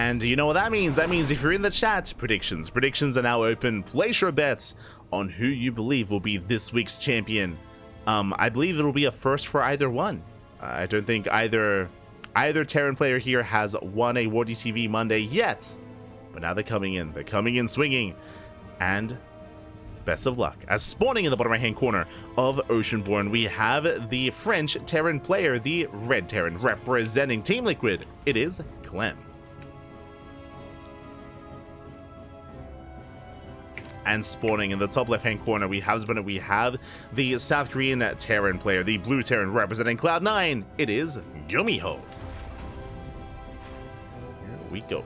And you know what that means? That means if you're in the chat, predictions are now open. Place your bets on who you believe will be this week's champion. I believe it'll be a first for either one. I don't think either Terran player here has won a WardiTV Monday yet, but now they're coming in swinging, and best of luck. As spawning in the bottom right hand corner of Oceanborn, we have the French Terran player, the Red Terran, representing Team Liquid. It is Clem. And spawning in the top left-hand corner, we have the South Korean Terran player, the Blue Terran, representing Cloud9. It is GuMiho. Here we go.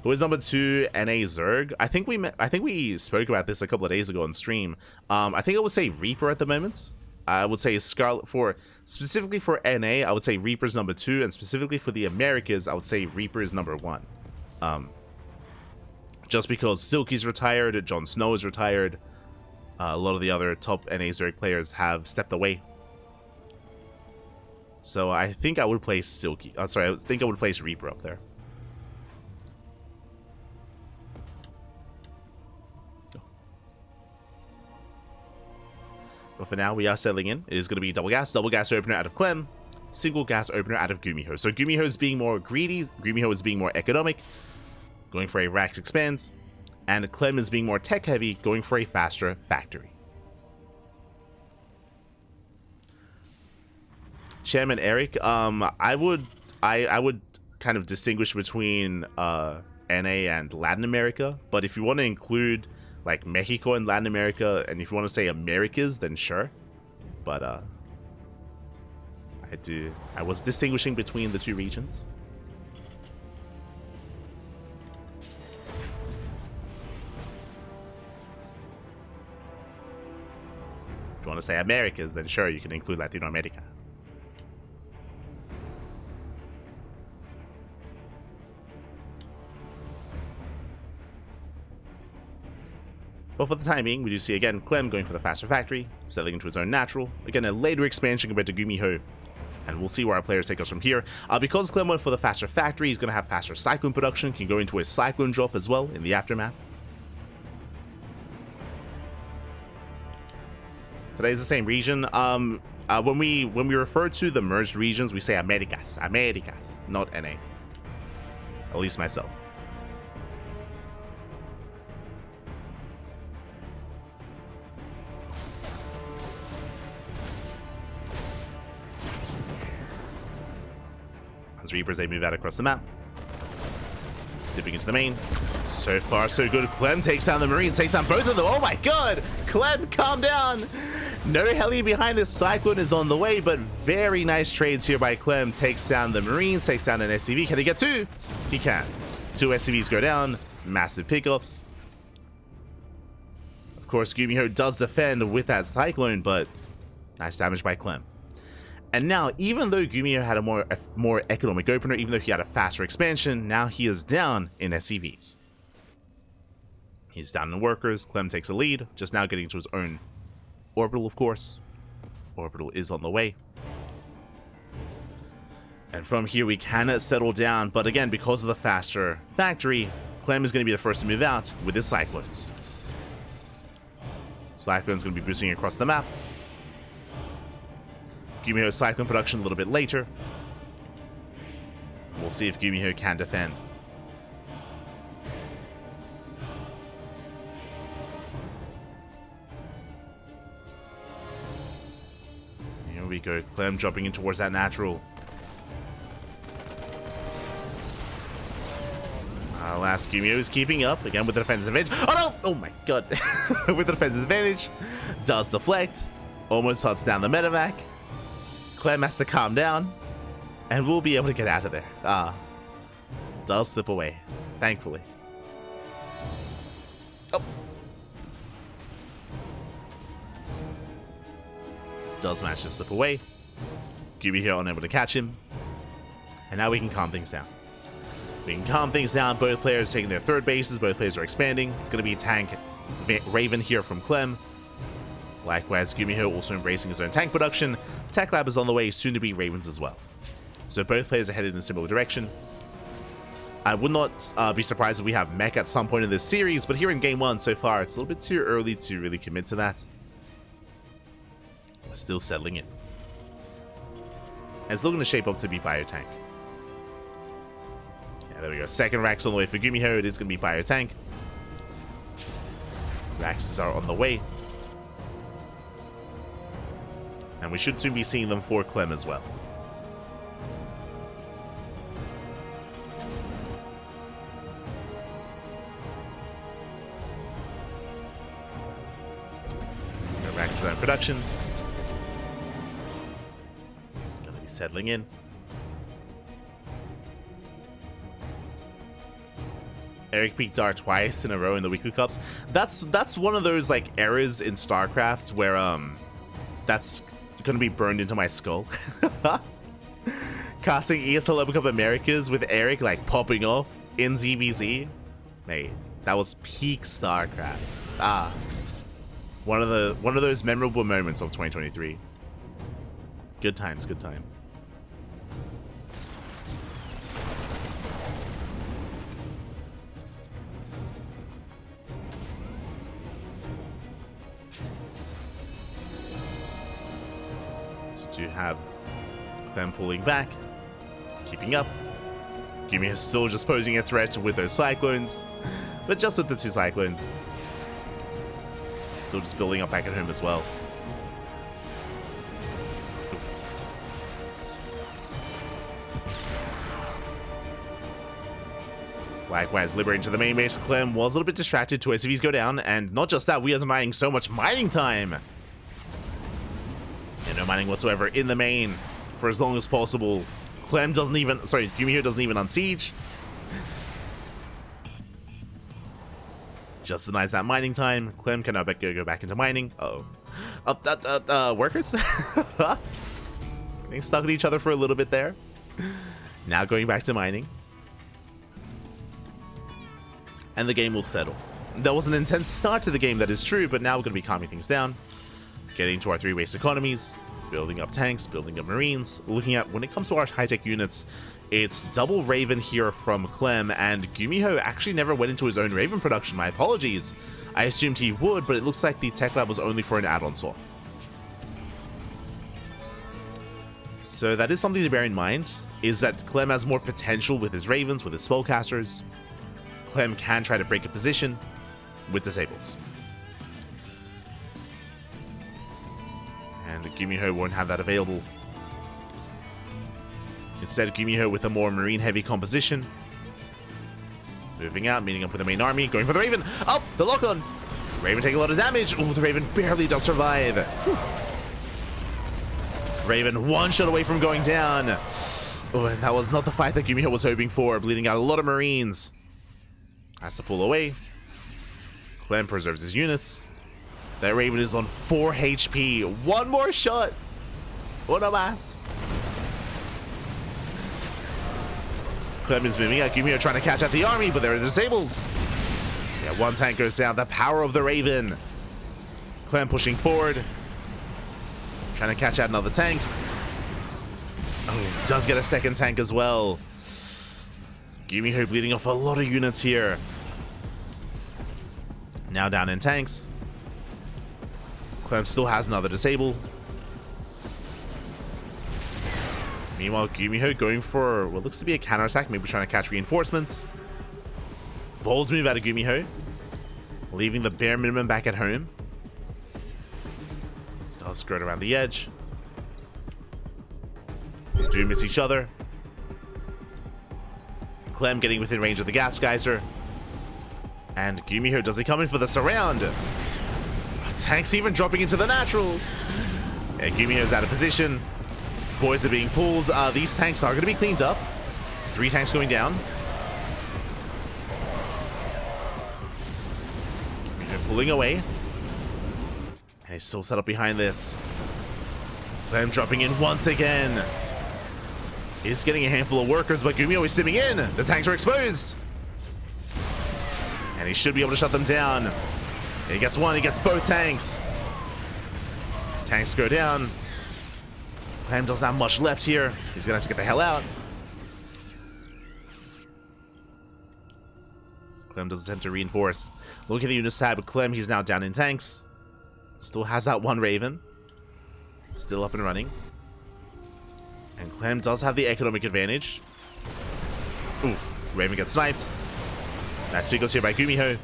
Who is number 2? NA Zerg. I think we spoke about this a couple of days ago on stream. I think I would say Reaper at the moment. I would say Scarlet specifically for NA. I would say Reaper's number 2, and specifically for the Americas, I would say Reaper is number 1. Just because Silky's retired, Jon Snow is retired, a lot of the other top NA Zerg players have stepped away. So I think I would place Silky. I think I would place Reaper up there. But for now, we are settling in. It is going to be double gas opener out of Clem, single gas opener out of GuMiho. So GuMiho is being more greedy, GuMiho is being more economic, going for a Rax expand, and Clem is being more tech heavy, going for a faster factory. Chairman Eric, I would kind of distinguish between NA and Latin America, but if you want to include like Mexico and Latin America, and if you want to say Americas, then sure. But I was distinguishing between the two regions. If you want to say Americas, then sure, you can include Latino America. But for the time being, we do see again Clem going for the faster factory, settling into his own natural. Again, a later expansion compared to GuMiho. And we'll see where our players take us from here. Because Clem went for the faster factory, he's going to have faster Cyclone production, can go into a Cyclone drop as well in the aftermath. Today's the same region. When we refer to the merged regions, we say Americas, not NA. At least myself. As Reapers, they move out across the map. Dipping into the main. So far, so good. Clem takes down the Marines, takes down both of them. Oh my god! Clem, calm down! No heli behind this. Cyclone is on the way, but very nice trades here by Clem. Takes down the Marines, takes down an SCV. Can he get 2? He can. 2 SCVs go down. Massive pickoffs. Of course, GuMiho does defend with that Cyclone, but nice damage by Clem. And now, even though GuMiho had a more economic opener, even though he had a faster expansion, now he is down in SCVs. He's down in workers. Clem takes a lead, just now getting to his own orbital, of course. Orbital is on the way. And from here, we can settle down, but again, because of the faster factory, Clem is going to be the first to move out with his Cyclones. Cyclone's going to be boosting across the map. GuMiho Cyclone production a little bit later. We'll see if GuMiho can defend. Here we go. Clem dropping in towards that natural. Last GuMiho is keeping up again with the defensive advantage. Oh no! Oh my god! With the defensive advantage, does deflect, almost huts down the medevac. Clem has to calm down, and we'll be able to get out of there. Does slip away, thankfully. Oh. Does manage to slip away. GuMiho unable to catch him. And now we can calm things down. We can calm things down. Both players taking their third bases. Both players are expanding. It's going to be tank Raven here from Clem. Likewise, GuMiho also embracing his own tank production. Tech Lab is on the way, soon to be Ravens as well. So both players are headed in a similar direction. I would not be surprised if we have mech at some point in this series, but here in game 1 so far, it's a little bit too early to really commit to that. We're still settling in. And it's looking to shape up to be Biotank. Yeah, there we go. Second Rax on the way for GuMiho. It is going to be Biotank. Raxes are on the way. And we should soon be seeing them for Clem as well. Rax is in production. Gonna be settling in. Eric peaked R twice in a row in the weekly cups. That's one of those like errors in StarCraft where that's gonna be burned into my skull. Casting ESL Open Cup Americas with Eric like popping off in ZVZ. Mate, that was peak StarCraft. One of those memorable moments of 2023. Good times, good times. So do have Clem pulling back, keeping up. GuMiho is still just posing a threat with those cyclones, but just with the 2 cyclones. Still just building up back at home as well. Likewise, liberating to the main base. Clem was a little bit distracted. 2 SCVs go down, and not just that, we are mining so much mining time. And no mining whatsoever in the main for as long as possible. Clem doesn't even, sorry, GuMiho doesn't even unsiege. Just denies that mining time. Clem cannot go back into mining. Workers? Getting stuck at each other for a little bit there. Now going back to mining. And the game will settle. There was an intense start to the game, that is true, but now we're going to be calming things down. Getting to our 3 waste economies. Building up tanks, building up marines. Looking at, when it comes to our high-tech units, it's double Raven here from Clem, and GuMiho actually never went into his own Raven production. My apologies. I assumed he would, but it looks like the tech lab was only for an add-on swap. So that is something to bear in mind, is that Clem has more potential with his Ravens, with his spellcasters. Clem can try to break a position with disables. And GuMiho won't have that available. Instead, GuMiho with a more marine-heavy composition. Moving out, meeting up with the main army, going for the Raven. Oh, the lock-on. Raven taking a lot of damage. Oh, the Raven barely does survive. Whew. Raven 1 shot away from going down. Oh, and that was not the fight that GuMiho was hoping for. Bleeding out a lot of marines. Has to pull away. Clem preserves his units. That Raven is on 4 HP. 1 more shot. Uno más. Clem is moving out. GuMiho trying to catch out the army, but there are disables. Yeah, 1 tank goes down. The power of the Raven. Clem pushing forward. Trying to catch out another tank. Oh, does get a 2nd tank as well. GuMiho bleeding off a lot of units here. Now down in tanks. Clem still has another disable. Meanwhile, GuMiho going for what looks to be a counterattack, maybe trying to catch reinforcements. Bold move out of GuMiho, leaving the bare minimum back at home. Does skirt around the edge. They do miss each other. Clem getting within range of the gas geyser. And GuMiho, does he come in for the surround? Tanks even dropping into the natural. Yeah, GuMiho's out of position. Boys are being pulled. These tanks are going to be cleaned up. 3 tanks going down. GuMiho pulling away. And he's still set up behind this. Clem dropping in once again. He's getting a handful of workers, but GuMiho is stimming in. The tanks are exposed. And he should be able to shut them down. He gets 1, he gets both tanks. Tanks go down. Clem doesn't have much left here. He's gonna have to get the hell out. Clem does attempt to reinforce. Look at the units tab with Clem. He's now down in tanks. Still has that one Raven. Still up and running. And Clem does have the economic advantage. Oof. Raven gets sniped. Nice pickles here by GuMiho.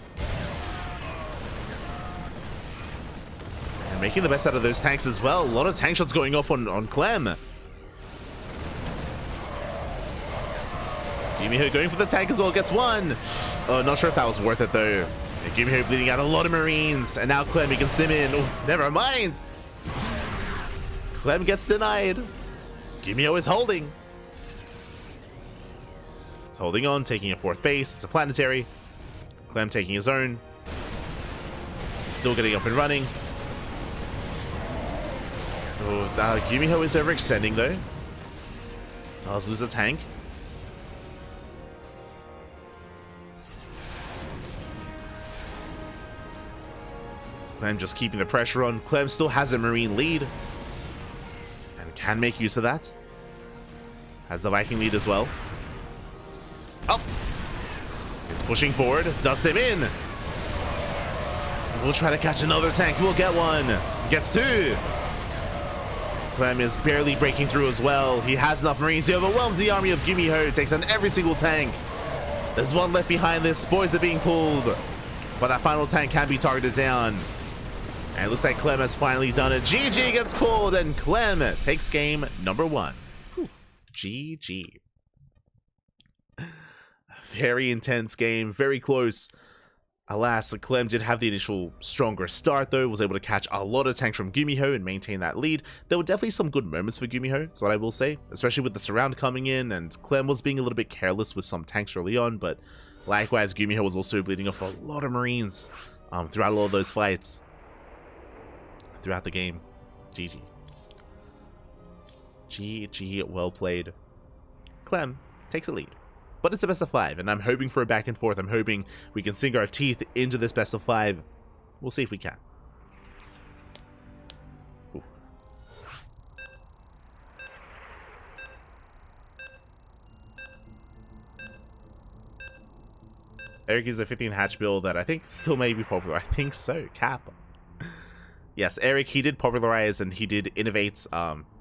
And making the best out of those tanks as well. A lot of tank shots going off on Clem. GuMiho going for the tank as well, gets one. Oh, not sure if that was worth it though. And GuMiho bleeding out a lot of Marines. And now Clem, he can stim in. Oh, never mind. Clem gets denied. GuMiho is holding. He's holding on, taking a 4th base. It's a planetary. Clem taking his own. Still getting up and running. Oh, GuMiho is overextending though. Does lose a tank. Clem just keeping the pressure on. Clem still has a Marine lead. And can make use of that. Has the Viking lead as well. Oh! He's pushing forward. Does him in. We'll try to catch another tank. We'll get one. Gets 2. Clem is barely breaking through as well. He has enough Marines. He overwhelms the army of GuMiho. Takes on every single tank. There's one left behind this. Boys are being pulled. But that final tank can be targeted down. And it looks like Clem has finally done it. GG gets called, and Clem takes game number 1. Whew. GG. Very intense game, very close. Alas, Clem did have the initial stronger start though, was able to catch a lot of tanks from GuMiho and maintain that lead. There were definitely some good moments for GuMiho, is what I will say, especially with the surround coming in, and Clem was being a little bit careless with some tanks early on, but likewise, GuMiho was also bleeding off a lot of Marines throughout all of those fights. Throughout the game. GG. GG, well played. Clem takes a lead. But it's a best of 5, and I'm hoping for a back and forth. I'm hoping we can sink our teeth into this best of 5. We'll see if we can. Ooh. Eric is a 15 hatch build that I think still may be popular. I think so. Cap. Yes, Eric, he did popularize and he did innovate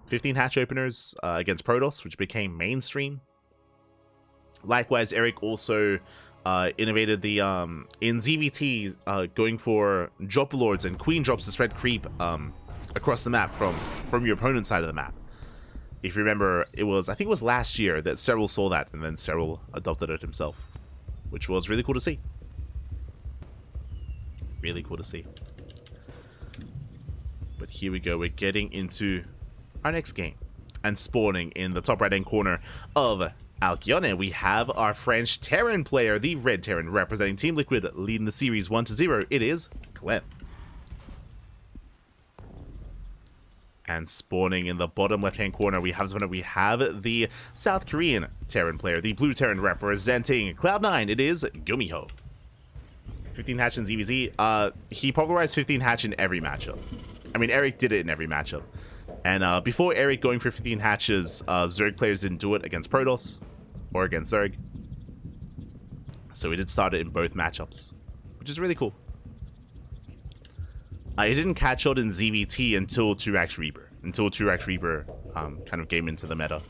15 hatch openers against Protoss, which became mainstream. Likewise, Eric also innovated the in ZVT going for drop lords and queen drops to spread creep across the map from your opponent's side of the map. If you remember, it was, I think it was last year that Cyril saw that, and then Cyril adopted it himself, which was really cool to see. Really cool to see. But here we go, we're getting into our next game. And spawning in the top right-hand corner of Alcyone, we have our French Terran player, the Red Terran, representing Team Liquid, leading the series 1-0. It is Clem. And spawning in the bottom left-hand corner, we have the South Korean Terran player, the Blue Terran, representing Cloud9. It is GuMiho. 15 hatch in ZVZ. He popularized 15 hatch in every matchup. I mean, Eric did it in every matchup. And before Eric going for 15 hatches, Zerg players didn't do it against Protoss or against Zerg. So he did start it in both matchups, which is really cool. He didn't catch on in ZVT until 2x Reaper. Until 2x Reaper kind of came into the meta.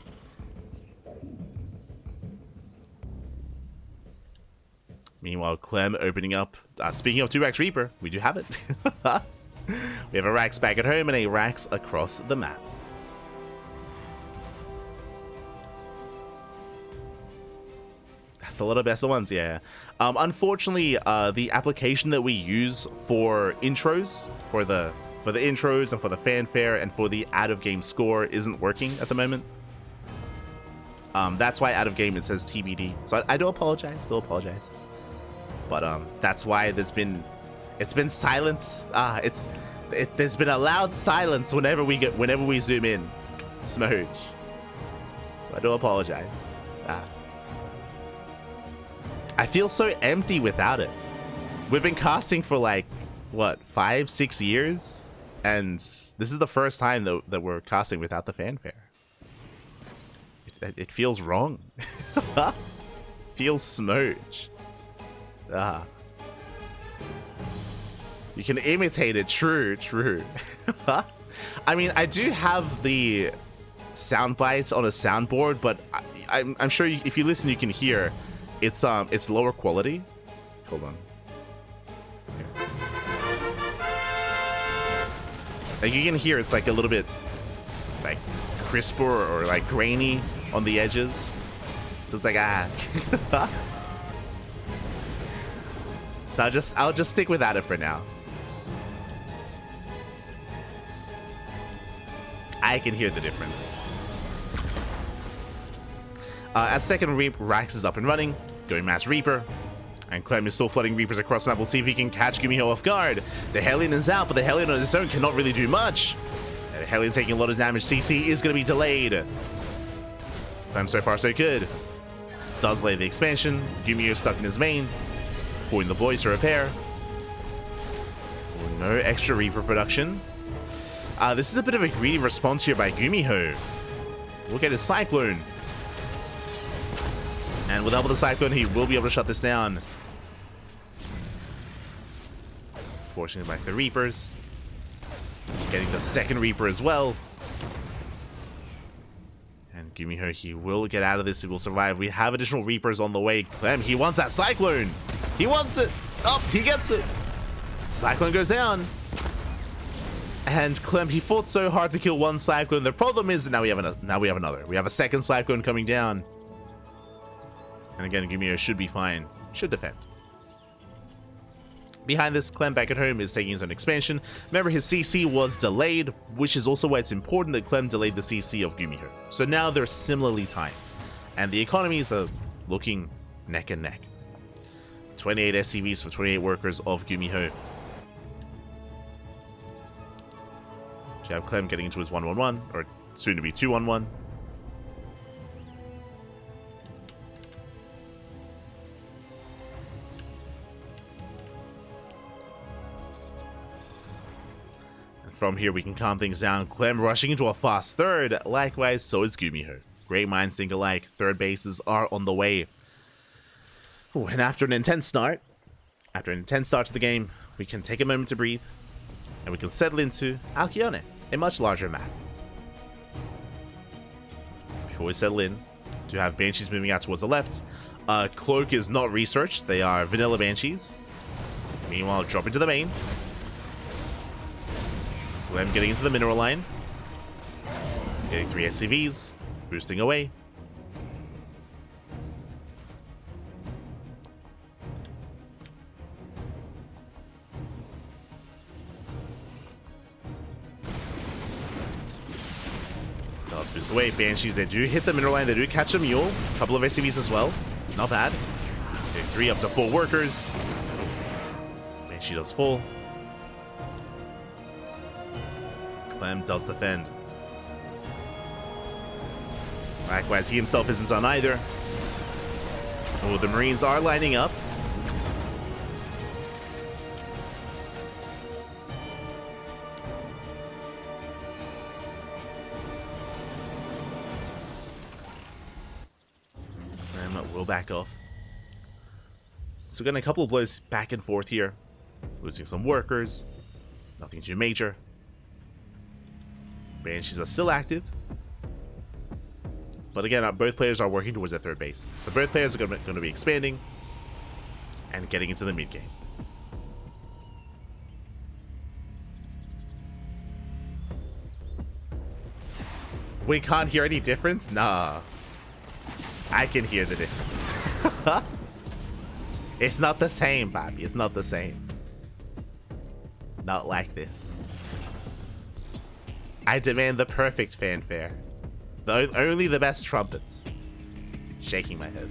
Meanwhile, Clem opening up. Speaking of 2x Reaper, we do have it. We have a Rax back at home and a Rax across the map. That's a lot of best of ones, yeah. Unfortunately, the application that we use for intros, for the intros and for the fanfare and for the out of game score isn't working at the moment. That's why out of game it says TvT. So I do apologize, But that's why it's been silent. There's been a loud silence whenever we zoom in. Smooch. So I do apologize. I feel so empty without it. We've been casting for like, what, 5-6 years? And this is the first time that we're casting without the fanfare. It feels wrong. Feels smooch. Ah. You can imitate it. True, true. I mean, I do have the sound bites on a soundboard, but I'm sure if you listen, you can hear it's lower quality. Hold on. Here. Like you can hear it's like a little bit like crisper or like grainy on the edges. So it's like So I'll just stick without it for now. I can hear the difference. As second Reap, Rax is up and running, going Mass Reaper, and Clem is still flooding Reapers across the map. We'll see if he can catch GuMiho off guard. The Hellion is out, but the Hellion on his own cannot really do much. And the Hellion taking a lot of damage. CC is going to be delayed. Clem so far so good. Does lay the expansion. GuMiho stuck in his main. Pulling the boys to repair. No extra Reaper production. This is a bit of a greedy response here by GuMiho. Look at his Cyclone. And with help of the Cyclone, he will be able to shut this down. Forcing back the Reapers. Getting the second Reaper as well. And GuMiho, he will get out of this. He will survive. We have additional Reapers on the way. Clem, he wants that Cyclone. He wants it. Oh, he gets it. Cyclone goes down. And Clem, he fought so hard to kill one Cyclone. The problem is that now we have another. We have a second Cyclone coming down. And again, GuMiho should be fine. Should defend. Behind this, Clem back at home is taking his own expansion. Remember, his CC was delayed, which is also why it's important that Clem delayed the CC of GuMiho. So now they're similarly timed. And the economies are looking neck and neck. 28 SCVs for 28 workers of GuMiho. You have Clem getting into his 1-1-1, or soon to be 2-1-1. And from here we can calm things down. Clem rushing into a fast third. Likewise, so is GuMiho. Great minds think alike. Third bases are on the way. Ooh, and after an intense start to the game, we can take a moment to breathe, and we can settle into Alcyone, a much larger map. Before we settle in, to have Banshees moving out towards the left. Cloak is not researched, they are vanilla Banshees. Meanwhile, drop into the main. Clem getting into the mineral line. Getting 3 SCVs, boosting away. Does boost away. Banshees, they do hit the mineral line, they do catch a mule. A couple of SCVs as well. Not bad. Okay, 3 up to 4 workers. Banshee does full. Clem does defend. Likewise, he himself isn't done either. Oh, the Marines are lining up. Clem will back off. So getting a couple of blows back and forth here. Losing some workers. Nothing too major. Banshees are still active. But again, both players are working towards their third base. So both players are going to be expanding and getting into the mid game. We can't hear any difference? Nah. I can hear the difference. It's not the same, Bobby. It's not the same. Not like this. I demand the perfect fanfare. Only the best trumpets. Shaking my head.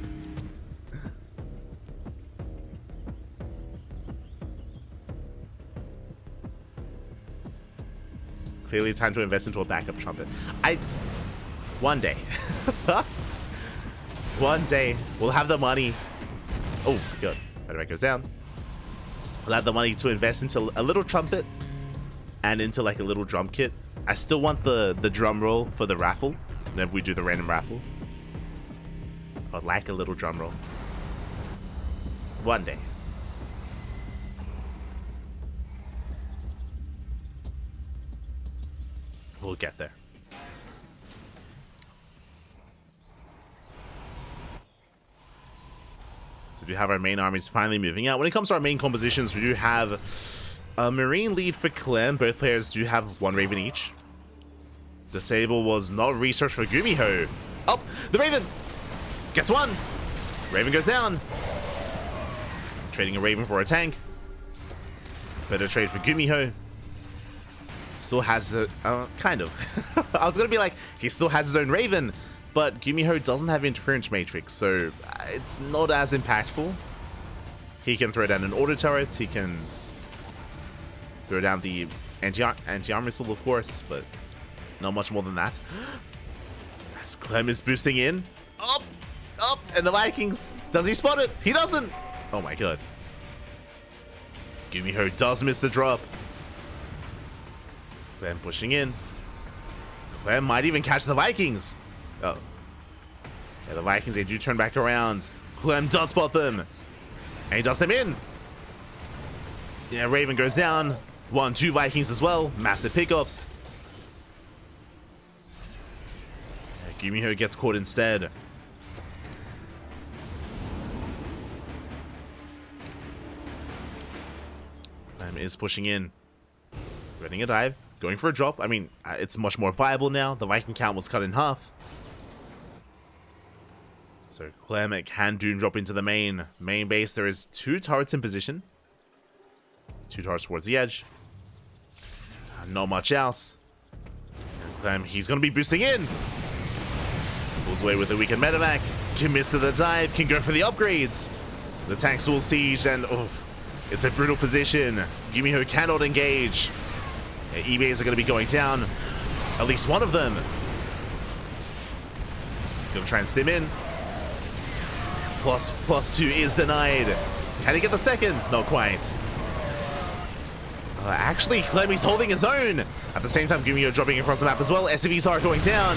Clearly time to invest into a backup trumpet. One day. One day, we'll have the money. Oh, good. Better goes down. We'll have the money to invest into a little trumpet and into like a little drum kit. I still want the drum roll for the raffle. Whenever we do the random raffle. I'd like a little drum roll. One day. get there. So we do have our main armies finally moving out. When it comes to our main compositions, we do have a Marine lead for Clem. Both players do have 1 Raven each. The Sable was not researched for GuMiho. Oh, the Raven gets 1. Raven goes down. Trading a Raven for a tank. Better trade for GuMiho. Still has a kind of. I was gonna be like, he still has his own Raven, but GuMiho doesn't have interference matrix, so it's not as impactful. He can throw down an auto turret. He can throw down the anti-armor missile, of course, but not much more than that. As Clem is boosting in. Up! Up! And the Vikings. Does he spot it? He doesn't! Oh my god. GuMiho does miss the drop. Clem pushing in. Clem might even catch the Vikings. Oh. Yeah, the Vikings, they do turn back around. Clem does spot them. And he does them in. Yeah, Raven goes down. 1, 2 Vikings as well. Massive pickoffs. GuMiho gets caught instead. Clem is pushing in. Threading a dive. Going for a drop. I mean, it's much more viable now. The Viking count was cut in half. So Clem can doom drop into the main base. There is 2 turrets in position. 2 turrets towards the edge. Not much else. And Clem, he's going to be boosting in. Pulls away with a weakened medevac. Can miss to the dive. Can go for the upgrades. The tanks will siege and it's a brutal position. GuMiho cannot engage. Yeah, eBays are going to be going down. At least one of them. He's going to try and stim in. +2 is denied. Can he get the second? Not quite. Actually, Clem is holding his own. At the same time, GuMiho dropping across the map as well. SCVs are going down.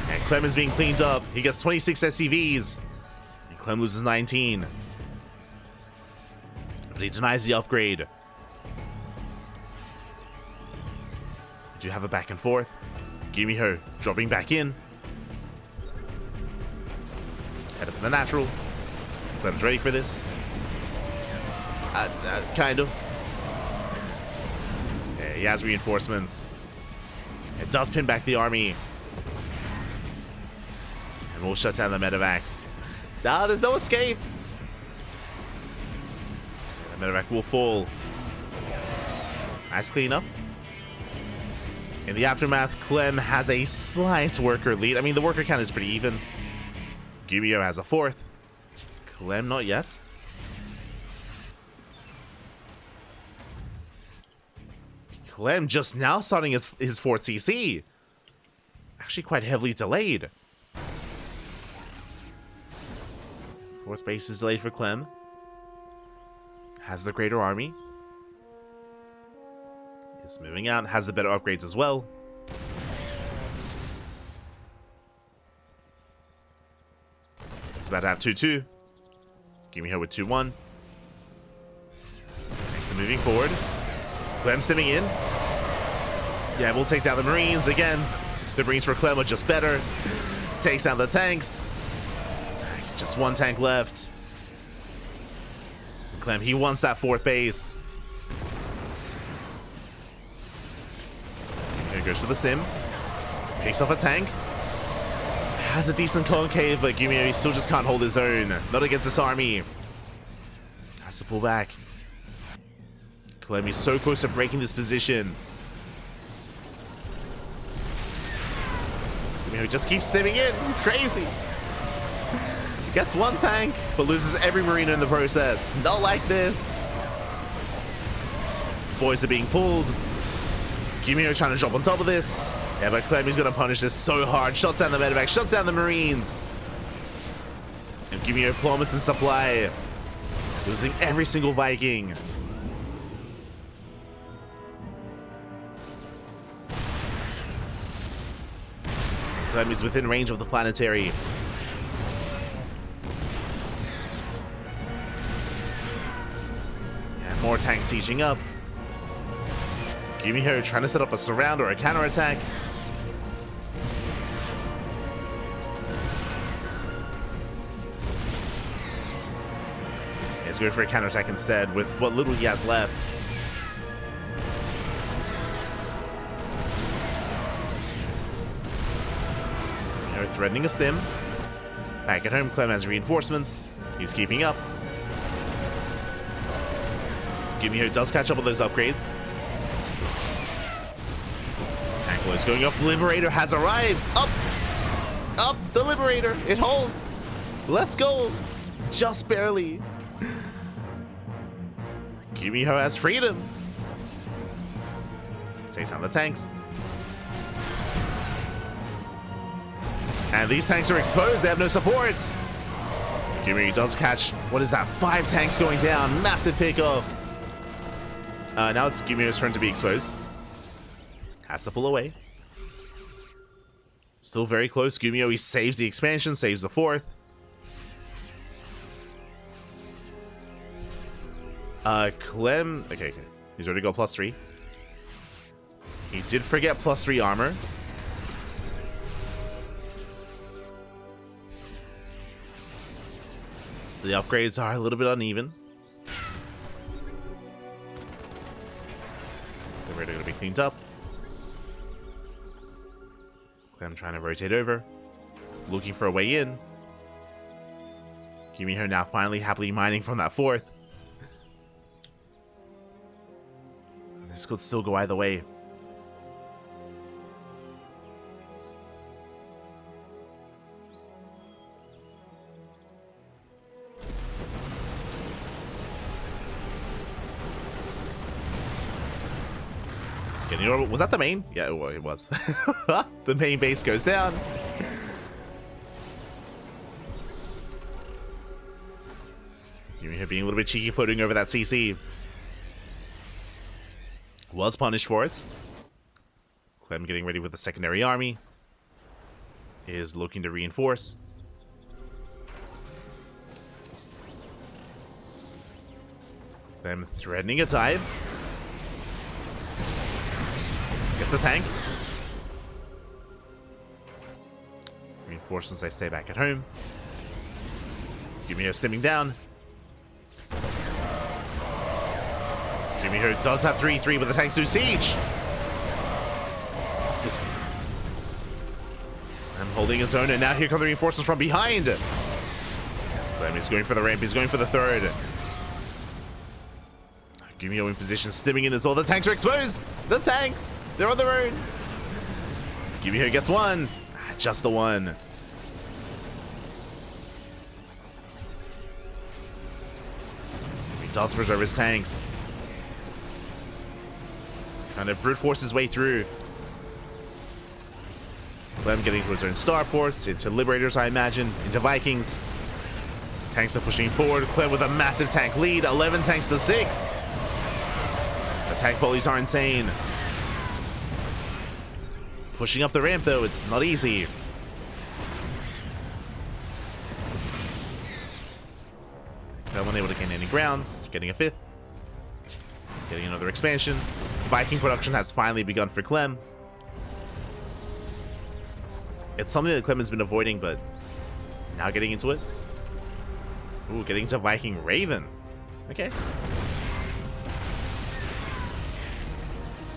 And Clem is being cleaned up. He gets 26 SCVs. And Clem loses 19. But he denies the upgrade. We do have a back and forth. GuMiho dropping back in. Head up for the natural. Clem's ready for this. Kind of. Yeah, he has reinforcements. It does pin back the army. And we'll shut down the medevacs. There's no escape. The medevac will fall. Nice cleanup. In the aftermath, Clem has a slight worker lead. I mean, the worker count is pretty even. GuMiho has a 4th. Clem not yet. Clem just now starting his 4th CC. Actually quite heavily delayed. 4th base is delayed for Clem. Has the greater army. Is moving out. Has the better upgrades as well. It's about to have 2-2. GuMiho with 2-1. Makes them moving forward. Clem stimming in. Yeah, we'll take down the Marines again. The Marines for Clem are just better. Takes down the tanks. Just 1 tank left. Clem, he wants that 4th base. Here goes for the stim. Picks off a tank. Has a decent concave, but GuMiho still just can't hold his own. Not against this army. Has to pull back. Clem is so close to breaking this position. GuMiho just keeps stimming in. He's crazy. He gets 1 tank, but loses every marine in the process. Not like this. Boys are being pulled. GuMiho trying to drop on top of this. Yeah, but Clem is going to punish this so hard. Shuts down the medevac, shuts down the Marines. And GuMiho plummets in supply. Losing every single Viking. Clem is within range of the planetary. Yeah, more tanks sieging up. GuMiho trying to set up a surround or a counterattack. He's going for a counterattack instead with what little he has left. Threatening a stim. Back at home, Clem has reinforcements. He's keeping up. GuMiho does catch up with those upgrades. Tank is going up. The Liberator has arrived. Up! Up! The Liberator! It holds! Let's go! Just barely. GuMiho has freedom. Takes down the tanks. And these tanks are exposed, they have no support. GuMiho does catch, what is that, 5 tanks going down, massive pickoff. Now it's GuMiho's turn to be exposed. Has to pull away. Still very close, GuMiho, he saves the expansion, saves the 4th. Clem, okay, he's already got +3. He did forget +3 armor. So the upgrades are a little bit uneven. The Raid are going to be cleaned up. Clem trying to rotate over. Looking for a way in. GuMiho now finally happily mining from that 4th. This could still go either way. Was that the main? Yeah, well, it was. The main base goes down. GuMiho being a little bit cheeky, floating over that CC. Was punished for it. Clem getting ready with the secondary army. Is looking to reinforce. Clem threatening a dive. Gets a tank. Reinforcements, I stay back at home. GuMiho stimming down. GuMiho does have 3-3, but the tanks do siege. I'm holding his own, and now here come the reinforcements from behind. Clem is going for the ramp, he's going for the 3rd. GuMiho in position, stimming in as well. The tanks are exposed! The tanks! They're on their own! GuMiho gets 1. Just the 1. He does preserve his tanks. Trying to brute force his way through. Clem getting to his own starports, into Liberators, I imagine, into Vikings. Tanks are pushing forward. Clem with a massive tank lead, 11 tanks to 6. Attack volleys are insane. Pushing up the ramp, though, it's not easy. Clem unable to gain any ground, getting a 5th. Getting another expansion. Viking production has finally begun for Clem. It's something that Clem has been avoiding, but now getting into it. Ooh, getting to Viking Raven. Okay.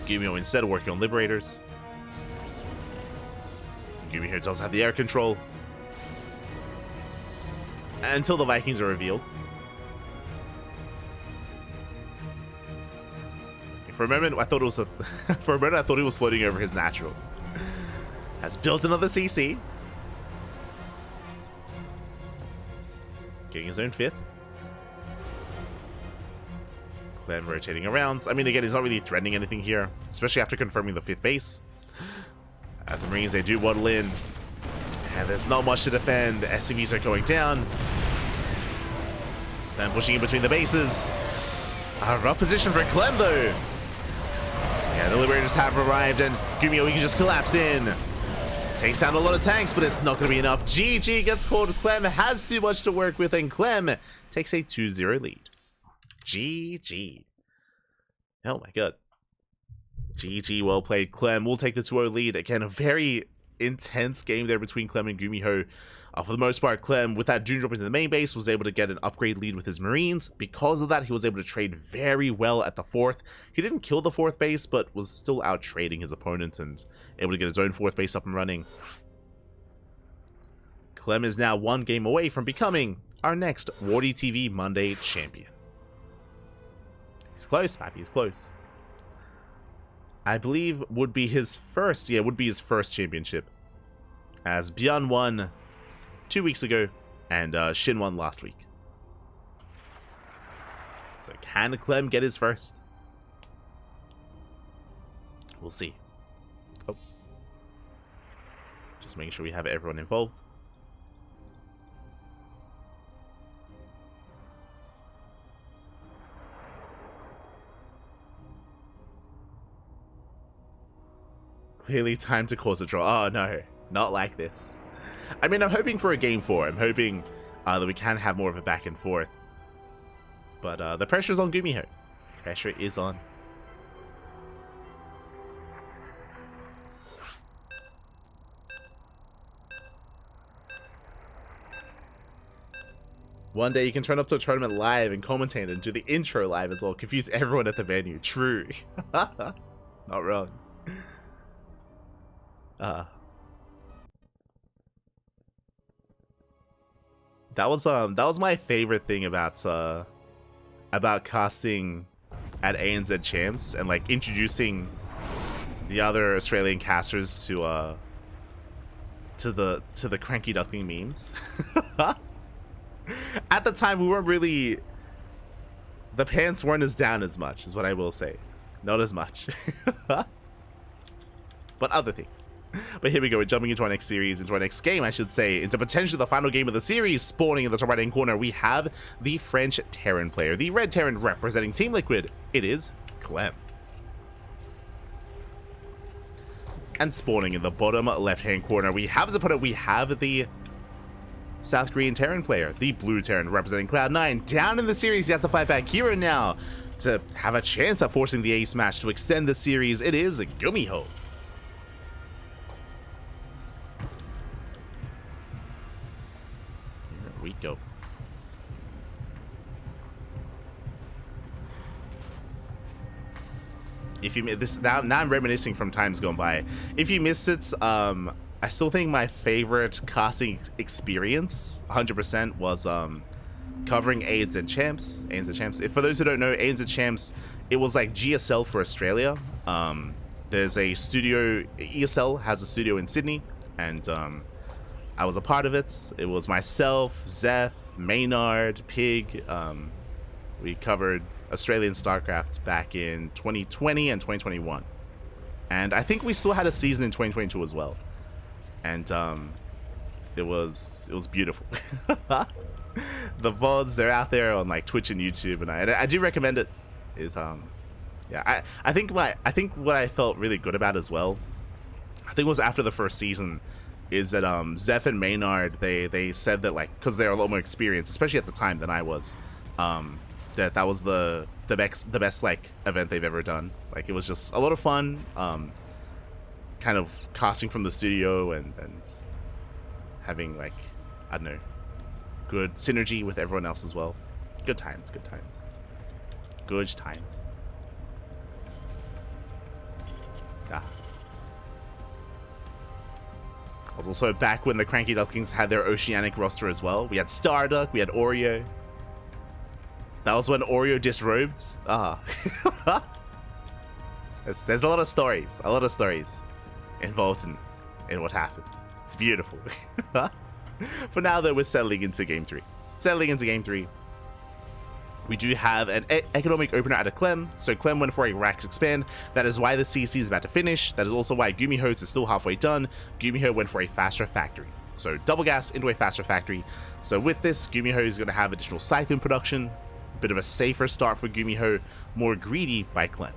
GuMiho instead working on Liberators. GuMiho does have the air control. Until the Vikings are revealed. For a moment, I thought it was for a moment, I thought he was floating over his natural. Has built another CC. Getting his own 5th. Clem rotating around. I mean, again, he's not really threatening anything here, especially after confirming the 5th base. As the Marines, they do waddle in. And there's not much to defend. SCVs are going down. Then pushing in between the bases. A rough position for Clem, though. Yeah, the Liberators have arrived, and GuMiho, he can just collapse in. Takes down a lot of tanks, but it's not going to be enough. GG gets called. Clem has too much to work with, and Clem takes a 2-0 lead. GG. Oh my god. GG, well played. Clem will take the 2-0 lead. Again, a very intense game there between Clem and GuMiho. For the most part, Clem, with that June drop into the main base, was able to get an upgrade lead with his Marines. Because of that, he was able to trade very well at the 4th. He didn't kill the 4th base, but was still out trading his opponent and able to get his own 4th base up and running. Clem is now 1 game away from becoming our next WardiTV Monday champion. He's close, Pappy, he's close. I believe would be his first championship, as Bjorn won 2 weeks ago and Shin won last week. So can Clem get his first? We'll see. Oh, just making sure we have everyone involved. Clearly time to cause a draw. Oh no, not like this. I mean, I'm hoping for a game 4. I'm hoping that we can have more of a back and forth. But the pressure is on GuMiho. Pressure is on. One day you can turn up to a tournament live and commentate and do the intro live as well. Confuse everyone at the venue. True. Not wrong. That was my favorite thing about casting at ANZ Champs and like introducing the other Australian casters to the CranKy Duckling memes. At the time, we weren't really, the pants weren't as down as much, is what I will say. Not as much. But other things. But here we go, we're jumping into our next series, into our next game, I should say, into potentially the final game of the series. Spawning in the top right hand corner, we have the French Terran player, the Red Terran representing Team Liquid. It is Clem. And spawning in the bottom left hand corner, we have as opponent, we have the South Korean Terran player, the Blue Terran representing Cloud9. Down in the series, he has to fight back here and now to have a chance at forcing the ace match to extend the series. It is GuMiho. We go. If you this now I'm reminiscing from times gone by. If you missed it, I still think my favorite casting experience 100% was covering ANZ Champs. ANZ Champs. If, for those who don't know, ANZ Champs, it was like GSL for Australia. There's a studio, ESL has a studio in Sydney, and I was a part of it. It was myself, Zeth, Maynard, Pig. We covered Australian StarCraft back in 2020 and 2021. And I think we still had a season in 2022 as well. And it was beautiful. The VODs, they're out there on like Twitch and YouTube, and I do recommend it. Is yeah, I think what I felt really good about as well, I think it was after the first season, is that Zeph and Maynard, they said that, like, because they're a lot more experienced, especially at the time than I was, that was the best like event they've ever done. Like, it was just a lot of fun, kind of casting from the studio and having, like, I don't know, good synergy with everyone else as well. Good times, good times, good times. Ah. I was also back when the CranKy Ducklings had their Oceanic roster as well. We had Starduck, we had Oreo. That was when Oreo disrobed. Ah. There's a lot of stories involved in what happened. It's beautiful. For now, though, we're settling into Game 3. We do have an economic opener out of Clem, so Clem went for a Rax Expand. That is why the CC is about to finish. That is also why GuMiho's is still halfway done. GuMiho went for a faster factory. So double gas into a faster factory. So with this, GuMiho is going to have additional Cyclone production. A bit of a safer start for GuMiho, more greedy by Clem.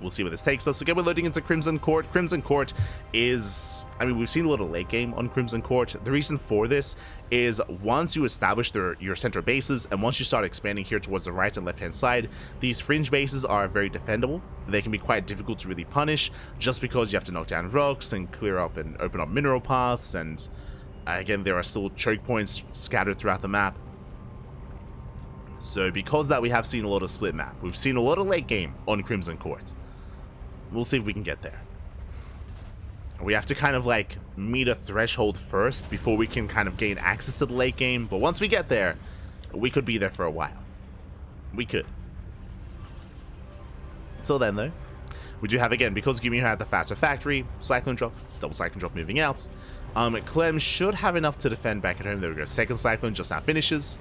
We'll see where this takes us. Again, we're loading into Crimson Court. Crimson Court is, I mean, we've seen a little late game on Crimson Court. The reason for this is once you establish your center bases, and once you start expanding here towards the right and left-hand side, these fringe bases are very defendable. They can be quite difficult to really punish, just because you have to knock down rocks and clear up and open up mineral paths, and again, there are still choke points scattered throughout the map. So because of that, we have seen a lot of split map. We've seen a lot of late game on Crimson Court. We'll see if we can get there. We have to kind of like meet a threshold first before we can kind of gain access to the late game. But once we get there, we could be there for a while. We could. Until then, though, we do have, again, because GuMiho had the faster factory, Cyclone Drop, double Cyclone Drop moving out. Clem should have enough to defend back at home. There we go. Second Cyclone just now finishes.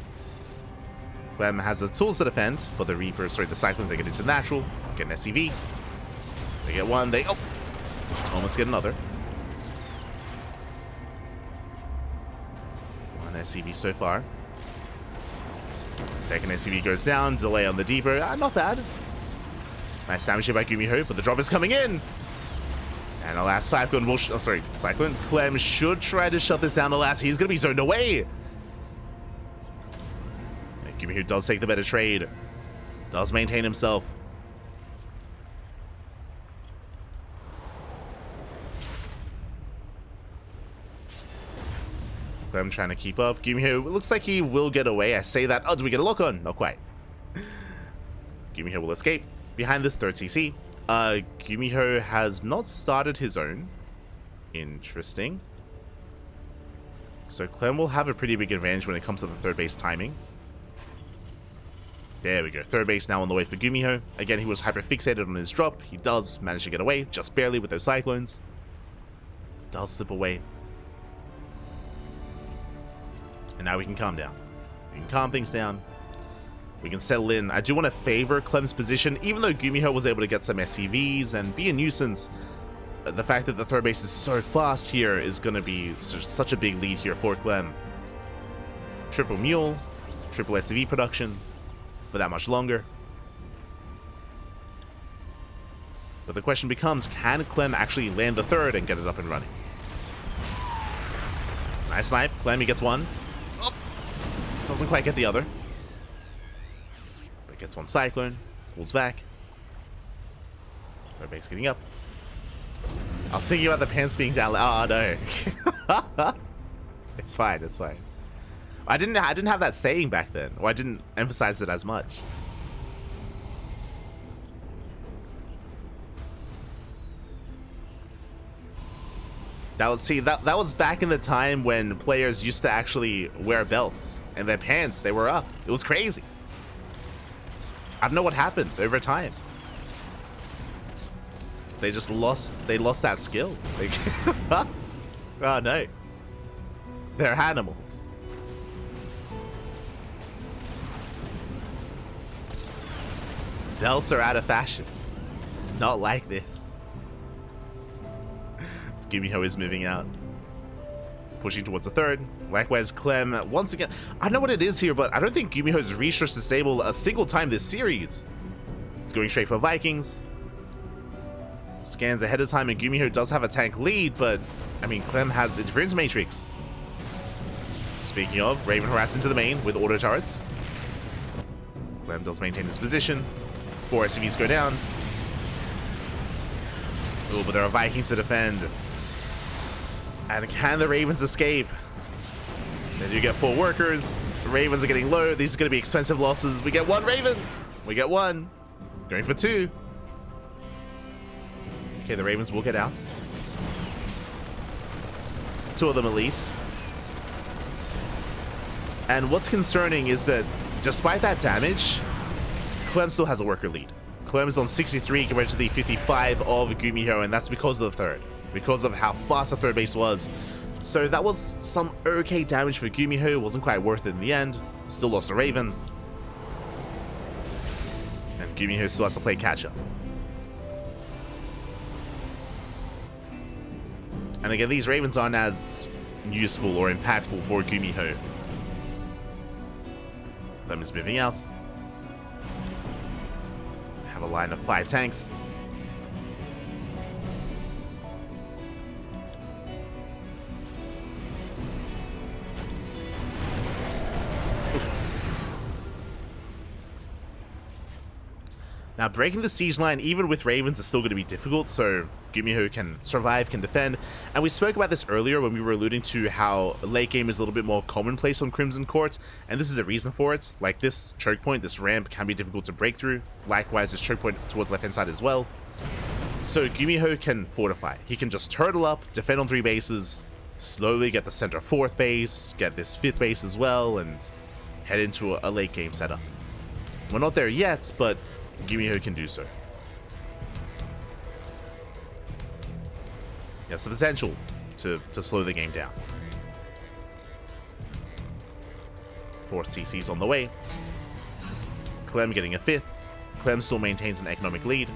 Clem has the tools to defend, but the Reapers, sorry, the Cyclones, they get into natural, get an SCV. They get one, they, oh, almost get another. One SCV so far. Second SCV goes down, delay on the Deeper, not bad. Nice damage here by GuMiho, but the drop is coming in. And alas, Cyclone will, Cyclone, Clem should try to shut this down, alas, he's gonna be zoned away. And GuMiho does take the better trade, does maintain himself. Clem trying to keep up. GuMiho looks like he will get away. I say that. Oh, do we get a lock on? Not quite. GuMiho will escape. Behind this third CC. GuMiho has not started his own. Interesting. So Clem will have a pretty big advantage when it comes to the third base timing. There we go. Third base now on the way for GuMiho. Again, he was hyper fixated on his drop. He does manage to get away, just barely with those Cyclones. Does slip away. And now we can calm down. We can calm things down. We can settle in. I do want to favor Clem's position, even though GuMiho was able to get some SCVs and be a nuisance. The fact that the third base is so fast here is going to be such a big lead here for Clem. Triple Mule, triple SCV production for that much longer. But the question becomes, can Clem actually land the third and get it up and running? Nice snipe. Clem, he gets one. Oh, doesn't quite get the other. But gets one Cyclone. Pulls back. Third base getting up. I was thinking about the pants being down. Oh no. It's fine. It's fine. I didn't have that saying back then, or I didn't emphasize it as much. That was back in the time when players used to actually wear belts and their pants, they were up. It was crazy. I don't know what happened over time. They just lost that skill. Oh no. They're animals. Belts are out of fashion. Not like this. GuMiho is moving out. Pushing towards the third. Likewise, Clem, once again, I don't know what it is here, but I don't think GuMiho has reached or disabled a single time this series. It's going straight for Vikings. Scans ahead of time, and GuMiho does have a tank lead, but, I mean, Clem has Interference Matrix. Speaking of, Raven harassed into the main with auto turrets. Clem does maintain his position. 4 SCVs go down. Oh, but there are Vikings to defend. And can the Ravens escape? They do get 4 workers. The Ravens are getting low. These are going to be expensive losses. We get 1 Raven. We get 1. Going for 2. Okay, the Ravens will get out. 2 of them at least. And what's concerning is that despite that damage, Clem still has a worker lead. Clem is on 63 compared to the 55 of GuMiho, and that's because of the third. Because of how fast the third base was. So that was some okay damage for GuMiho. It wasn't quite worth it in the end. Still lost a Raven. And GuMiho still has to play catch-up. And again, these Ravens aren't as useful or impactful for GuMiho. Clem is moving out. Have a line of 5 tanks. Now, breaking the siege line, even with Ravens, is still going to be difficult, so GuMiho can survive, can defend. And we spoke about this earlier when we were alluding to how late game is a little bit more commonplace on Crimson Court, and this is a reason for it. Like, this choke point, this ramp can be difficult to break through. Likewise, this choke point towards the left-hand side as well. So GuMiho can fortify. He can just turtle up, defend on 3 bases, slowly get the center 4th base, get this 5th base as well, and head into a late game setup. We're not there yet, but GuMiho can do so. He has the potential to slow the game down. 4th TC's on the way. Clem getting a 5th. Clem still maintains an economic lead.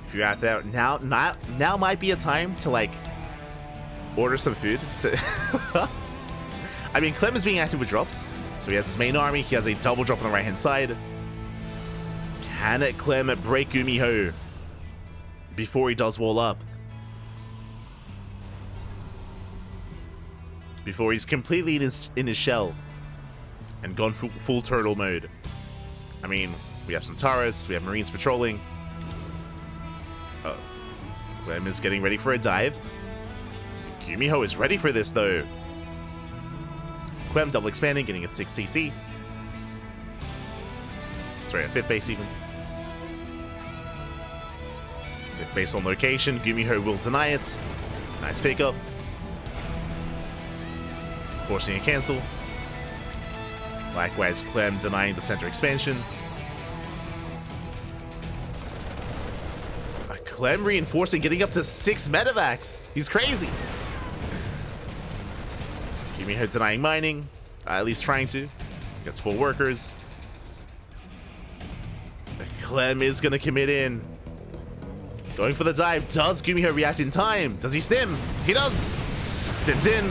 If you're out there now might be a time to like order some food. I mean, Clem is being active with drops, so he has his main army. He has a double drop on the right hand side. Can Clem break GuMiho before he does wall up? Before he's completely in his shell and gone full turtle mode. I mean, we have some turrets, we have Marines patrolling. Clem is getting ready for a dive. GuMiho is ready for this, though. Clem double expanding, getting a 6 CC. Sorry, a 5th base even. 5th base on location. GuMiho will deny it. Nice pickup. Forcing a cancel. Likewise, Clem denying the center expansion. Clem reinforcing, getting up to 6 medevacs. He's crazy. GuMiho denying mining, at least trying to. Gets 4 workers. Clem is going to commit in. He's going for the dive. Does GuMiho react in time? Does he stim? He does. Stims in.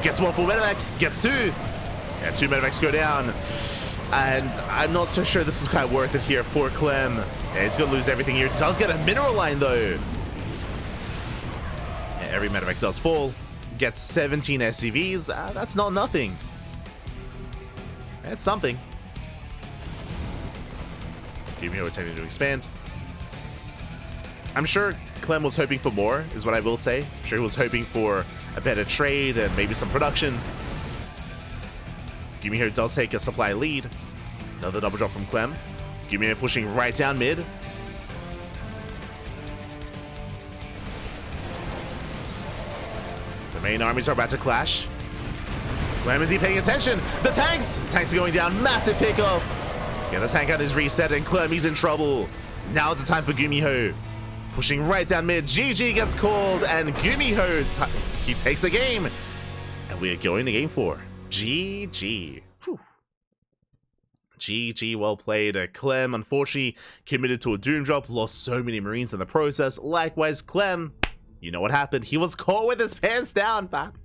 Gets 1 full medevac. Gets 2. Yeah, 2 medevacs go down. And I'm not so sure this was quite worth it here for Clem. Yeah, he's going to lose everything here. Does get a mineral line, though. Yeah, every medevac does fall. Gets 17 SCVs. That's not nothing. That's something. GuMiho attempting to expand. I'm sure Clem was hoping for more, is what I will say. I'm sure he was hoping for a better trade and maybe some production. GuMiho does take a supply lead. Another double drop from Clem. GuMiho pushing right down mid. The main armies are about to clash. Clem, is he paying attention? The tanks! The tanks are going down. Massive pickoff. Yeah, the tank out is reset and Clem, he's in trouble. Now it's the time for GuMiho. Pushing right down mid. GG gets called and GuMiho, he takes the game. And we are going to game 4. GG. Whew. GG, well played. Clem, unfortunately, committed to a doom drop, lost so many Marines in the process. Likewise, Clem, you know what happened. He was caught with his pants down, pap.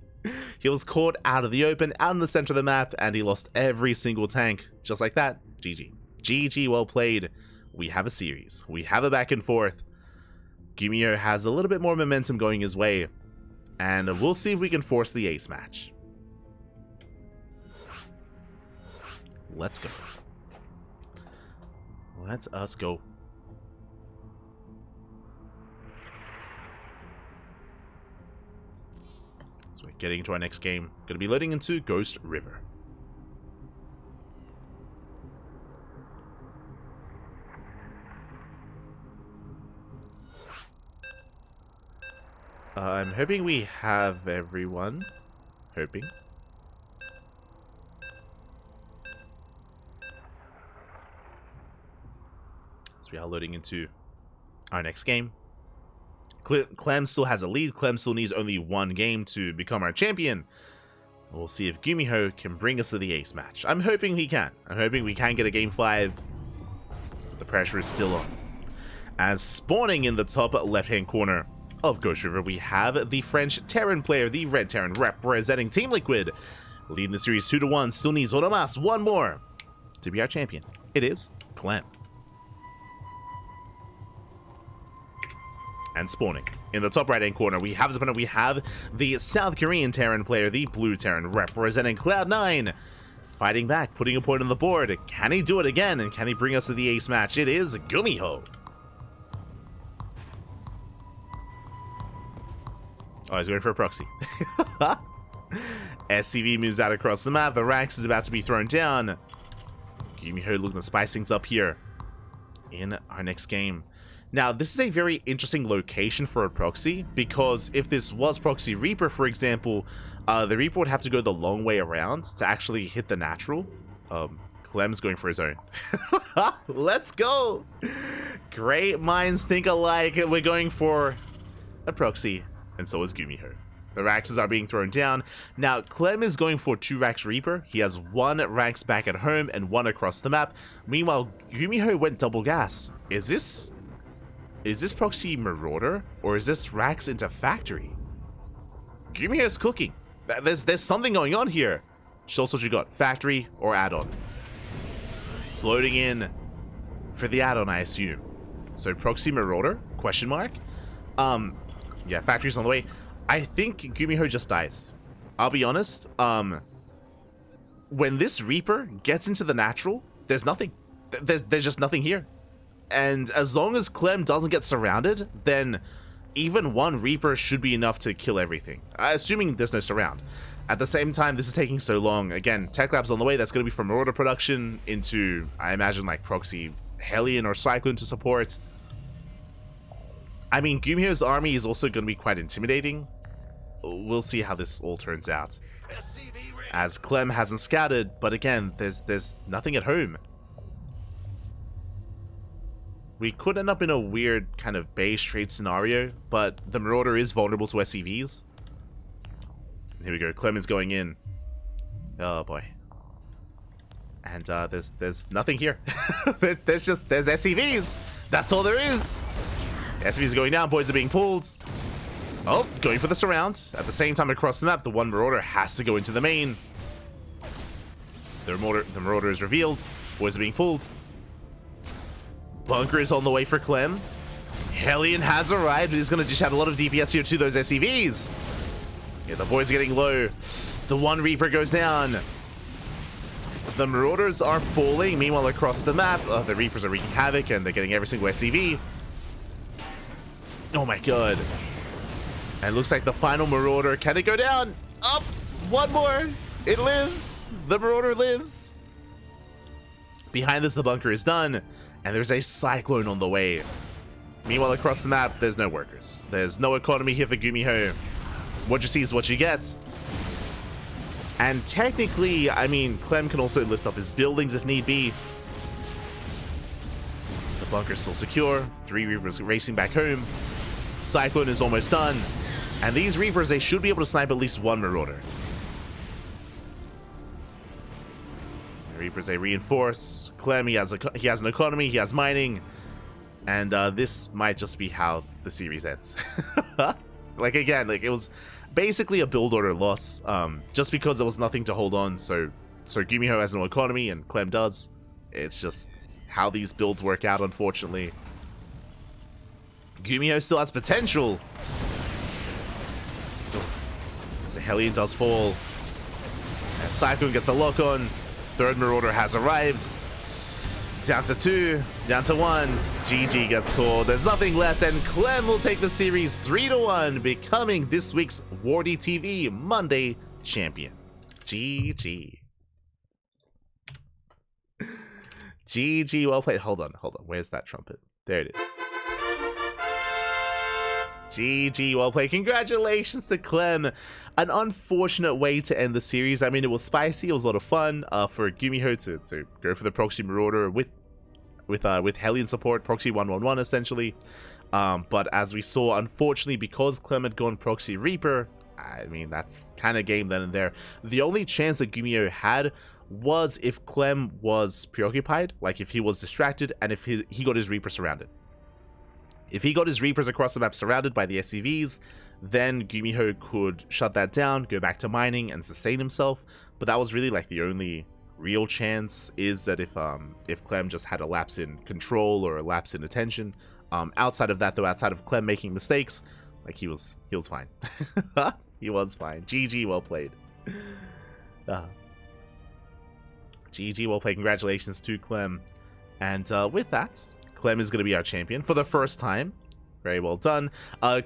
He was caught out of the open, out in the center of the map, and he lost every single tank. Just like that. GG. GG, well played. We have a series. We have a back and forth. GuMiho has a little bit more momentum going his way, and we'll see if we can force the ace match. Let's go. Let us go. So we're getting into our next game. Going to be loading into Ghost River. I'm hoping we have everyone. Hoping. We are loading into our next game. Clem still has a lead. Clem still needs only 1 game to become our champion. We'll see if GuMiho can bring us to the ace match. I'm hoping he can. I'm hoping we can get a game 5. But the pressure is still on. As spawning in the top left-hand corner of Ghost River, we have the French Terran player, the Red Terran, representing Team Liquid. Leading the series 2-1. Still needs one more to be our champion. It is Clem. and spawning. In the top right-hand corner, we have his opponent. We have the South Korean Terran player, the Blue Terran, representing Cloud9. Fighting back, putting a point on the board. Can he do it again? And can he bring us to the ace match? It is GuMiho. Oh, he's going for a proxy. SCV moves out across the map. The Rax is about to be thrown down. GuMiho looking to spice things up here in our next game. Now, this is a very interesting location for a proxy, because if this was Proxy Reaper, for example, the Reaper would have to go the long way around to actually hit the natural. Clem's going for his own. Let's go! Great minds think alike. We're going for a proxy, and so is GuMiho. The Raxes are being thrown down. Now, Clem is going for 2 Rax Reaper. He has 1 Rax back at home and 1 across the map. Meanwhile, GuMiho went double gas. Is this Proxy Marauder, or is this Rax into Factory? GuMiho's cooking. There's something going on here. Show us what you got. Factory or add-on? Floating in for the add-on, I assume. So Proxy Marauder? Question mark? Yeah, Factory's on the way. I think GuMiho just dies. I'll be honest. When this Reaper gets into the natural, there's nothing. There's just nothing here. And as long as Clem doesn't get surrounded, then even 1 Reaper should be enough to kill everything. Assuming there's no surround. At the same time, this is taking so long. Again, Tech Lab's on the way. That's going to be from Marauder production into, I imagine, like Proxy Hellion or Cyclone to support. I mean, GuMiho's army is also going to be quite intimidating. We'll see how this all turns out. As Clem hasn't scouted, but again, there's nothing at home. We could end up in a weird kind of beige trade scenario, but the Marauder is vulnerable to SCVs. Here we go, Clem is going in. Oh boy. And there's nothing here. there's SCVs. That's all there is. SCVs are going down, boys are being pulled. Oh, going for the surround. At the same time across the map, the 1 Marauder has to go into the main. The Marauder is revealed. Boys are being pulled. Bunker is on the way for Clem. Hellion has arrived. He's going to dish out a lot of DPS here to those SCVs. Yeah, the boys are getting low. The 1 Reaper goes down. The Marauders are falling. Meanwhile, across the map, the Reapers are wreaking havoc, and they're getting every single SCV. Oh my god. And it looks like the final Marauder. Can it go down? Up! 1 more! It lives! The Marauder lives! Behind this, the bunker is done. And there's a Cyclone on the way. Meanwhile, across the map, there's no workers. There's no economy here for GuMiho. What you see is what you get. And technically, I mean, Clem can also lift up his buildings if need be. The bunker's still secure. 3 Reapers racing back home. Cyclone is almost done. And these Reapers, they should be able to snipe at least 1 Marauder. Reapers, they reinforce. Clem, he has an economy, he has mining, and this might just be how the series ends. Like again, like it was basically a build order loss, just because there was nothing to hold on. So GuMiho has no economy and Clem does. It's just how these builds work out, unfortunately. GuMiho still has potential. As the Hellion does fall, as Cyclone gets a lock on. 3rd Marauder has arrived. Down to 2, down to 1. GG gets called. There's nothing left, and Clem will take the series 3-1, becoming this week's WardiTV Monday champion. GG. GG, well played. Hold on. Where's that trumpet? There it is. GG, well played. Congratulations to Clem. An unfortunate way to end the series. I mean, it was spicy. It was a lot of fun for GuMiho to go for the Proxy Marauder with Hellion support, Proxy 111 essentially. But as we saw, unfortunately, because Clem had gone Proxy Reaper, I mean, that's kind of game then and there. The only chance that GuMiho had was if Clem was preoccupied, like if he was distracted and if he got his Reaper surrounded. If he got his Reapers across the map surrounded by the SCVs, then GuMiho could shut that down, go back to mining, and sustain himself. But that was really like the only real chance, is that if Clem just had a lapse in control or a lapse in attention. Outside of that, though, outside of Clem making mistakes, like he was fine. He was fine. GG, well played. GG, well played. Congratulations to Clem. And with that, Clem is going to be our champion for the first time. Very well done.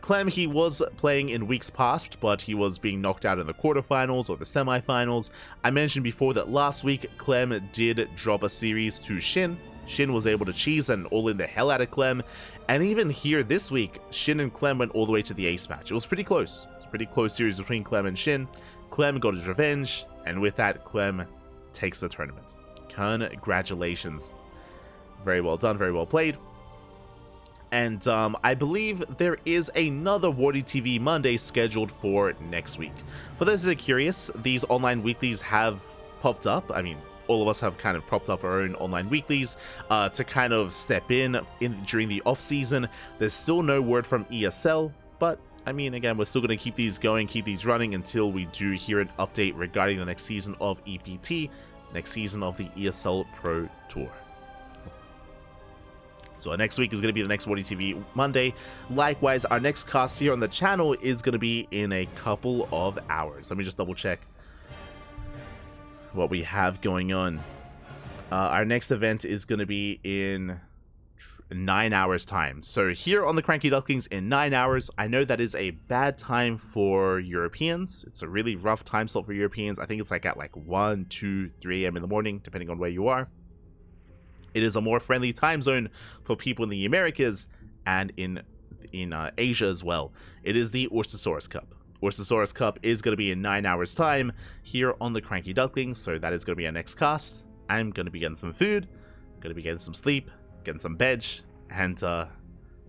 Clem, he was playing in weeks past, but he was being knocked out in the quarterfinals or the semifinals. I mentioned before that last week, Clem did drop a series to Shin. Shin was able to cheese and all in the hell out of Clem. And even here this week, Shin and Clem went all the way to the ace match. It was pretty close. It's a pretty close series between Clem and Shin. Clem got his revenge, and with that, Clem takes the tournament. Congratulations. Very well done, very well played. And I believe there is another WardiTV Monday scheduled for next week. For those that are curious, these online weeklies have popped up. I mean, all of us have kind of propped up our own online weeklies to kind of step in during the off season. There's still no word from ESL, but I mean, again, we're still going to keep these going, keep these running until we do hear an update regarding the next season of EPT, next season of the ESL Pro Tour. So next week is going to be the next WardiTV Monday. Likewise, our next cast here on the channel is going to be in a couple of hours. Let me just double check what we have going on. Our next event is going to be in 9 hours time. So here on the CranKy Ducklings in 9 hours, I know that is a bad time for Europeans. It's a really rough time slot for Europeans. I think it's like at like 1, 2, 3 a.m. in the morning, depending on where you are. It is a more friendly time zone for people in the Americas and in Asia as well. It is the Orstosaurus Cup. Orstosaurus Cup is going to be in 9 hours time here on the CranKy Ducklings, so that is going to be our next cast. I'm going to be getting some food, going to be getting some sleep, getting some veg, and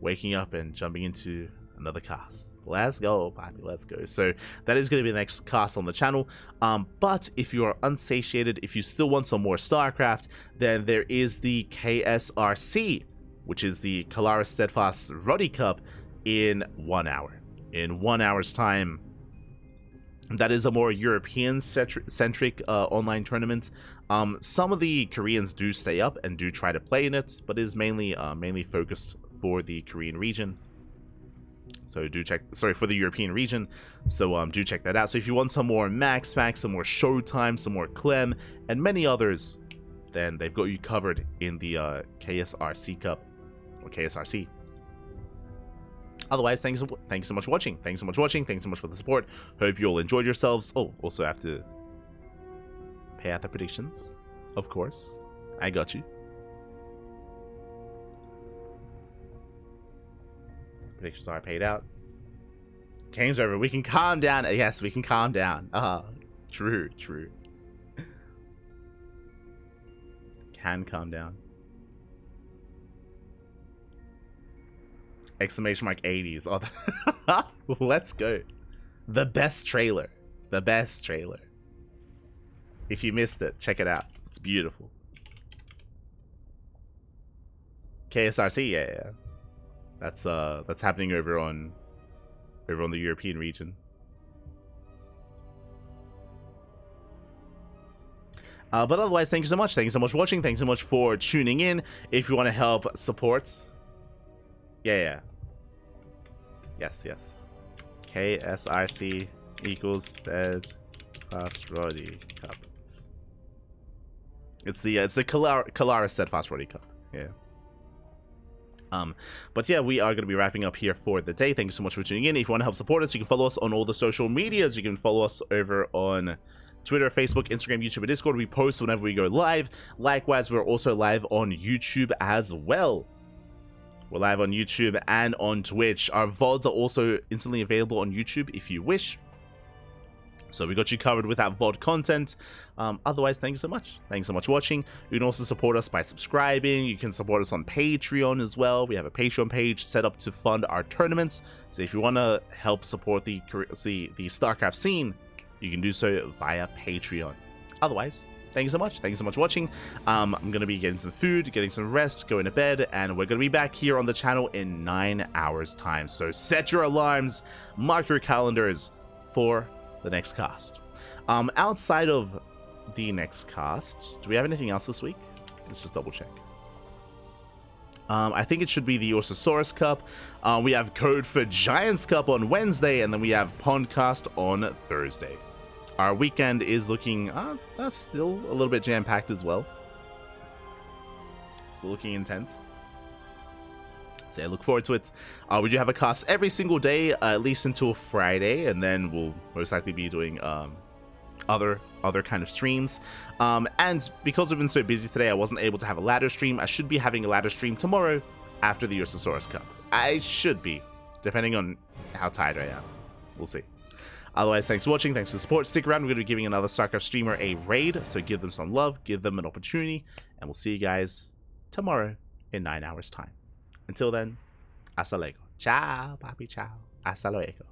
waking up and jumping into another cast. Let's go, Poppy, let's go. So that is going to be the next cast on the channel. But if you are unsatiated, if you still want some more StarCraft, then there is the KSRC, which is the Kalara Steadfast Wardi Cup in 1 hour. In 1 hour's time. That is a more European-centric online tournament. Some of the Koreans do stay up and do try to play in it, but it is mainly focused for the Korean region. So do check, sorry, for the European region. So do check that out. So if you want some more Max, some more Showtime, some more Clem, and many others, then they've got you covered in the KSRC Cup, or KSRC. Otherwise, thanks so much for watching. Thanks so much for watching. Thanks so much for the support. Hope you all enjoyed yourselves. Oh, also have to pay out the predictions. Of course. I got you. Predictions are paid out. Game's over. We can calm down. Yes, we can calm down. True. Can calm down. Exclamation mark 80s. Oh, let's go. The best trailer. The best trailer. If you missed it, check it out. It's beautiful. KSRC, yeah. That's happening over on the European region. But otherwise, thank you so much. Thank you so much for watching. Thanks so much for tuning in. If you want to help support, yeah. Yes. KSRC equals Steadfast Wardi Cup. It's the Kalara Steadfast Wardi Cup. Yeah. But yeah, we are going to be wrapping up here for the day. Thank you so much for tuning in. If you want to help support us, you can follow us on all the social medias. You can follow us over on Twitter, Facebook, Instagram, YouTube, and Discord. We post whenever we go live. Likewise, we're also live on YouTube as well. We're live on YouTube and on Twitch. Our VODs are also instantly available on YouTube if you wish. So we got you covered with that VOD content. Otherwise, thank you so much. Thanks so much for watching. You can also support us by subscribing. You can support us on Patreon as well. We have a Patreon page set up to fund our tournaments. So if you want to help support the StarCraft scene, you can do so via Patreon. Otherwise, thank you so much. Thank you so much for watching. I'm going to be getting some food, getting some rest, going to bed, and we're going to be back here on the channel in 9 hours time. So set your alarms, mark your calendars for the next cast. Outside of the next cast, do we have anything else this week? Let's just double check. I think it should be the Ursasaurus Cup. We have code for Giants Cup on Wednesday, and then we have Pondcast on Thursday. Our weekend is looking still a little bit jam-packed as well. Still looking intense. So yeah, look forward to it. We do have a cast every single day, at least until Friday, and then we'll most likely be doing other kind of streams. And because we've been so busy today, I wasn't able to have a ladder stream. I should be having a ladder stream tomorrow after the Ursasaurus Cup. I should be, depending on how tired I am. We'll see. Otherwise, thanks for watching. Thanks for the support. Stick around. We're going to be giving another StarCraft streamer a raid, so give them some love, give them an opportunity, and we'll see you guys tomorrow in 9 hours' time. Until then, hasta luego. Ciao, papi, ciao. Hasta luego.